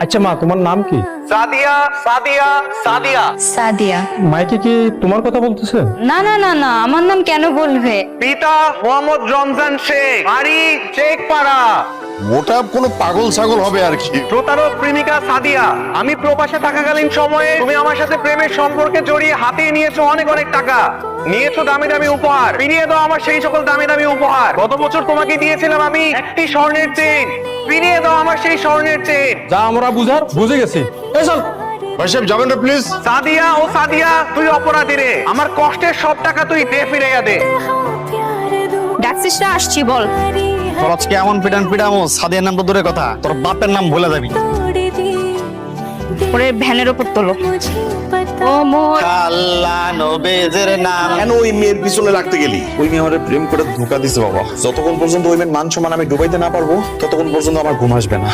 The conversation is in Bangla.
আচ্ছা মা, তোমার নাম কি? সাদিয়া সাদিয়া সাদিয়া। সাদিয়া। মাইকে কি তোমার কথা বলতেছে? না না না না, আমার নাম কেন বলবে? পিতা মোহাম্মদ রমজান শেখ, বাড়ি শেখপাড়া। ওটা কোনো পাগল ছাগল হবে আর কি। প্রতারক প্রেমিকা সাদিয়া, আমি প্রবাসে থাকাকালীন সময়ে তুমি আমার সাথে প্রেমের সম্পর্কে জড়িয়ে হাতিয়ে নিয়েছো অনেক অনেক টাকা, নিয়েছো দামি দামি উপহার। ফিরিয়ে দাও আমার সেই সকল দামি দামি উপহার। গত বছর তোমাকে দিয়েছিলাম আমি একটি স্বর্ণের চেন, ফিরিয়ে দাও আমার সেই স্বর্ণের চেন। যা আমরা বুঝার বুঝে গেছি। এই চল। ভাই সাহেব যাবেন না প্লিজ। সাদিয়া ও সাদিয়া, তুই অপরাধী রে। আমার কষ্টের সব টাকা তুই দে, ফিরাইয়া দে। ডাকছিস না? আসছি, বল। তোর আজকে এমন পিটান পিটামো, সাদিয়ার নাম তো দূরের কথা, তোর বাপের নাম ভুলে যাবি। ওরে ভ্যানের ওপর তোলো। ও মোর আল্লাহ নবেজের নাম। কেন ওই মেয়ের পিছনে লাগতে গেলি? ওই মেয়ে আমার প্রেম করে ধোকা দিছে বাবা। যতক্ষণ পর্যন্ত ওই মেয়ের মান সম্মান আমি ডুবাইতে না পারবো ততক্ষণ পর্যন্ত আমার ঘুম আসবে না।